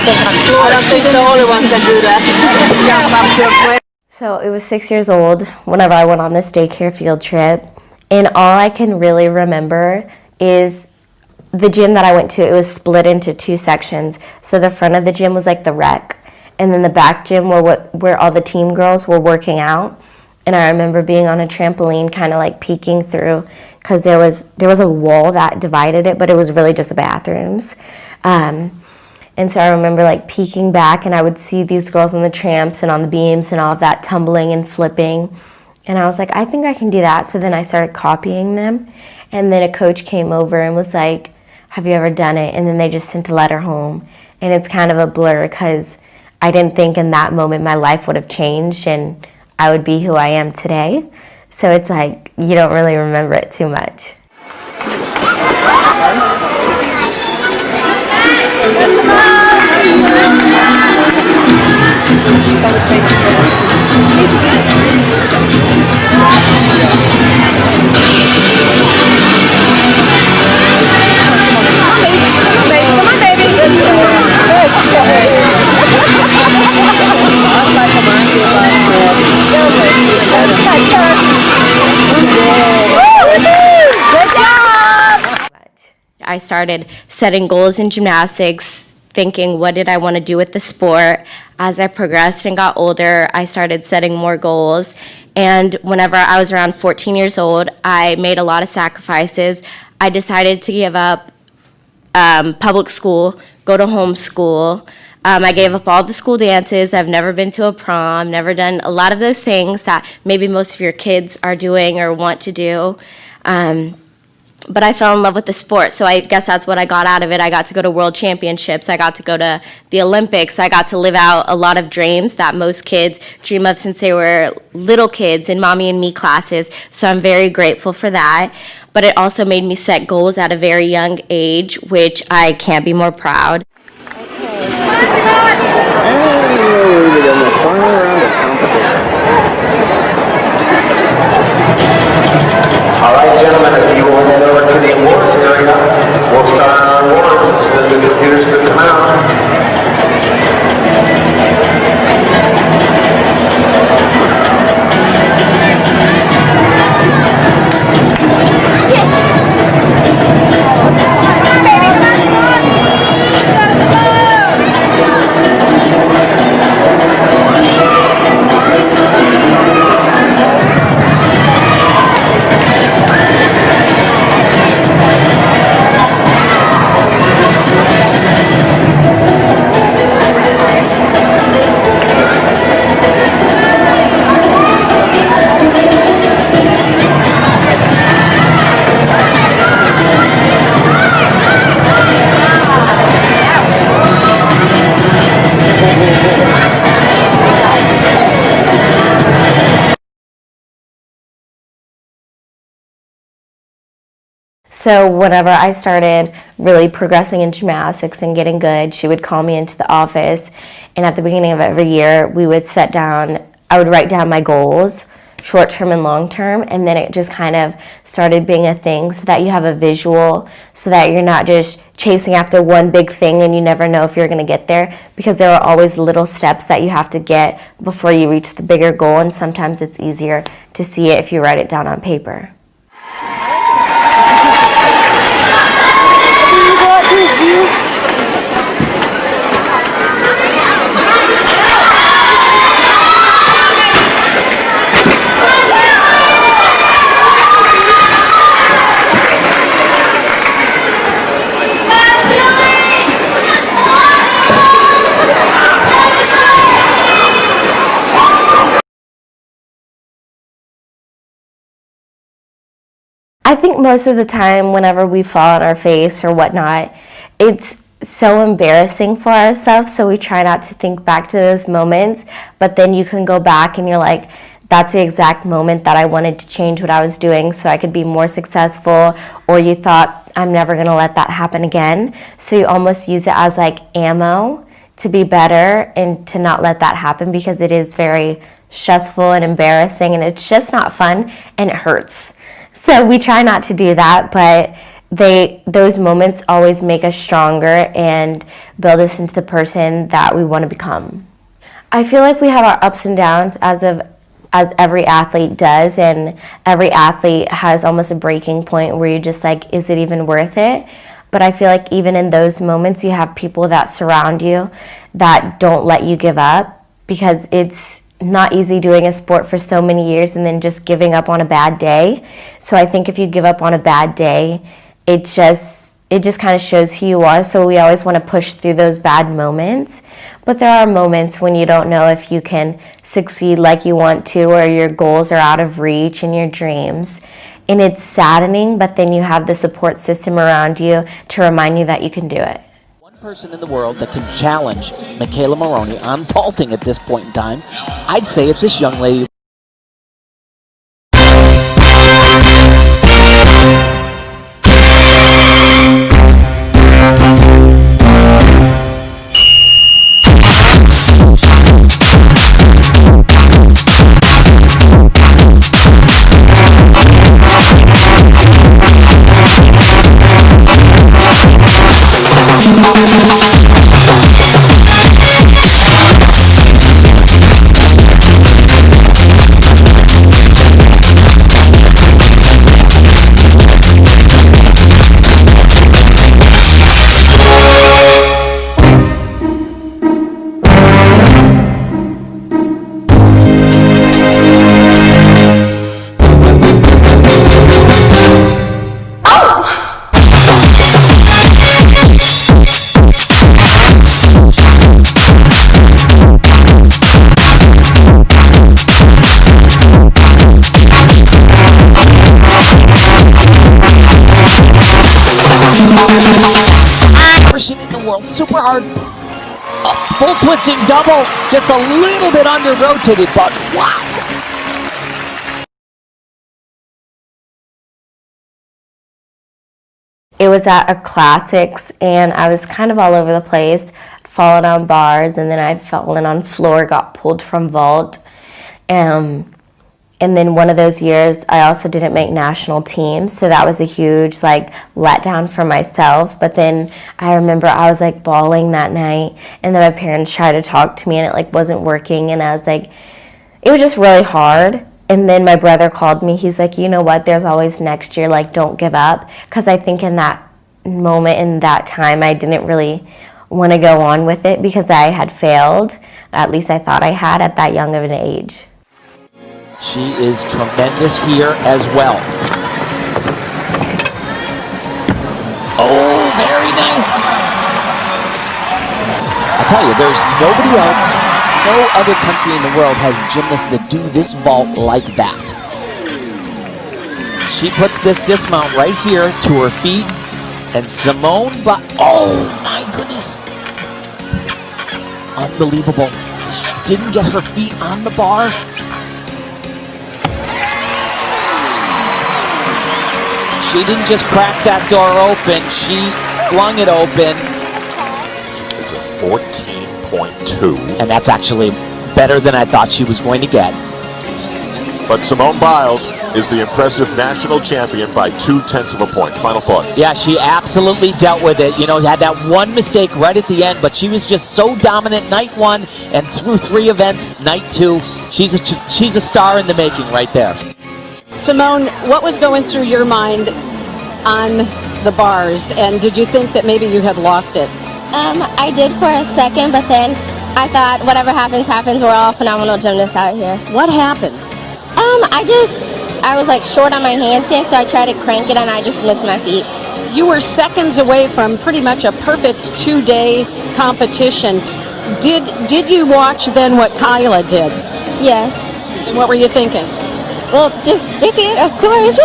I don't think the only ones can do that. Jump up to a plate. So it was 6 years old whenever I went on this daycare field trip, and all I can really remember is the gym that I went to. It was split into two sections. So the front of the gym was like the rec, and then the back gym where all the team girls were working out. And I remember being on a trampoline, kind of like peeking through, because there was a wall that divided it, but it was really just the bathrooms. And so I remember like peeking back, and I would see these girls on the tramps and on the beams and all of that, tumbling and flipping. And I was like, I think I can do that. So then I started copying them. And then a coach came over and was like, have you ever done it? And then they just sent a letter home. And it's kind of a blur, because I didn't think in that moment my life would have changed and I would be who I am today. So it's like, you don't really remember it too much. I started setting goals in gymnastics, thinking, what did I want to do with the sport? As I progressed and got older, I started setting more goals. And whenever I was around 14 years old, I made a lot of sacrifices. I decided to give up public school, go to homeschool. I gave up all the school dances. I've never been to a prom, never done a lot of those things that maybe most of your kids are doing or want to do. But I fell in love with the sport, so I guess that's what I got out of it. I got to go to world championships. I got to go to the Olympics. I got to live out a lot of dreams that most kids dream of since they were little kids in Mommy and Me classes, so I'm very grateful for that. But it also made me set goals at a very young age, which I can't be more proud. All right, gentlemen, if you will head over to the awards area, we'll start our awards as soon as the computers can come out. So whenever I started really progressing in gymnastics and getting good, she would call me into the office, and at the beginning of every year, we would sit down, I would write down my goals, short-term and long-term, and then it just kind of started being a thing so that you have a visual, so that you're not just chasing after one big thing and you never know if you're going to get there, because there are always little steps that you have to get before you reach the bigger goal, and sometimes it's easier to see it if you write it down on paper. I think most of the time whenever we fall on our face or whatnot, it's so embarrassing for ourselves, so we try not to think back to those moments, but then you can go back and you're like, that's the exact moment that I wanted to change what I was doing so I could be more successful, or you thought, I'm never going to let that happen again. So you almost use it as like ammo to be better and to not let that happen, because it is very stressful and embarrassing and it's just not fun and it hurts. So we try not to do that, but those moments always make us stronger and build us into the person that we want to become. I feel like we have our ups and downs as every athlete does, and every athlete has almost a breaking point where you're just like, is it even worth it? But I feel like even in those moments, you have people that surround you that don't let you give up, because it's not easy doing a sport for so many years and then just giving up on a bad day. So I think if you give up on a bad day, it just kind of shows who you are. So we always want to push through those bad moments. But there are moments when you don't know if you can succeed like you want to, or your goals are out of reach and your dreams. And it's saddening, but then you have the support system around you to remind you that you can do it. One person in the world that can challenge Michaela Maroney on vaulting at this point in time, I'd say it's this young lady. Machine in the world, super hard, full twisting double, just a little bit under rotated, but wow. It was at a classics, and I was kind of all over the place. I'd fallen on bars, and then I'd fallen on floor, got pulled from vault. And then one of those years, I also didn't make national team, so that was a huge letdown for myself. But then I remember I was bawling that night, and then my parents tried to talk to me, and it wasn't working, and I was it was just really hard. And then my brother called me. He's like, you know what? There's always next year. Don't give up. Because I think in that moment, in that time, I didn't really want to go on with it because I had failed. At least I thought I had at that young of an age. She is tremendous here as well. Oh, very nice. I tell you, there's nobody else, no other country in the world has gymnasts that do this vault like that. She puts this dismount right here to her feet, and Simone Biles, oh my goodness. Unbelievable. She didn't get her feet on the bar. She didn't just crack that door open, she flung it open. It's a 14.2. And that's actually better than I thought she was going to get. But Simone Biles is the impressive national champion by 0.2 of a point. Final thought. Yeah, she absolutely dealt with it. You know, had that one mistake right at the end, but she was just so dominant night one, and through 3 events, night 2, she's a star in the making right there. Simone, what was going through your mind on the bars, and did you think that maybe you had lost it? I did for a second, but then I thought whatever happens, happens. We're all phenomenal gymnasts out here. What happened? I was short on my handstand, so I tried to crank it and I just missed my feet. You were seconds away from pretty much a perfect 2-day competition. Did you watch then what Kyla did? Yes. And what were you thinking? Well, just stick it, of course.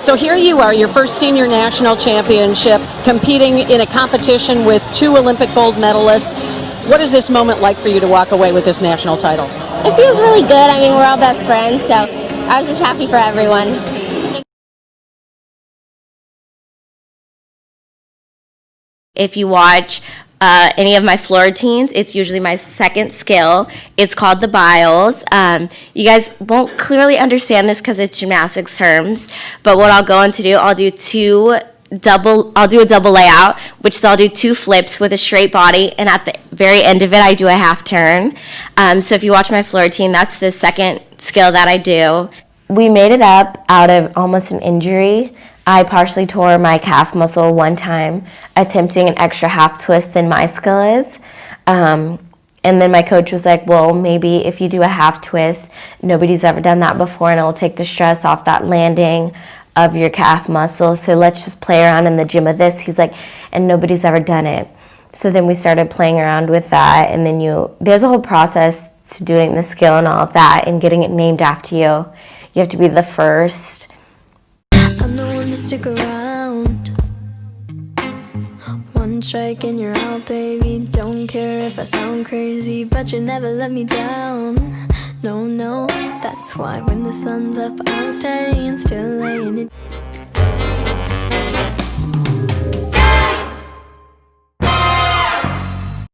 So here you are, your first senior national championship, competing in a competition with 2 Olympic gold medalists. What is this moment like for you to walk away with this national title? It feels really good. I mean, we're all best friends, so I was just happy for everyone. If you watch any of my floor routines, it's usually my second skill. It's called the Biles. You guys won't clearly understand this because it's gymnastics terms, but what I'll go on to do, I'll do 2 I'll do a double layout, which is I'll do 2 flips with a straight body, and at the very end of it, I do a half turn. So if you watch my floor routine, that's the second skill that I do. We made it up out of almost an injury. I partially tore my calf muscle one time attempting an extra half twist than my skill is. And then my coach was like, well, maybe if you do a half twist, nobody's ever done that before, and it will take the stress off that landing of your calf muscle. So let's just play around in the gym with this. He's like, and nobody's ever done it. So then we started playing around with that, and then there's a whole process to doing the skill and all of that and getting it named after you. You have to be the first. I'm the one to stick around. One strike and you're out, baby. Don't care if I sound crazy, but you never let me down. No, that's why when the sun's up, I'm staying still laying it.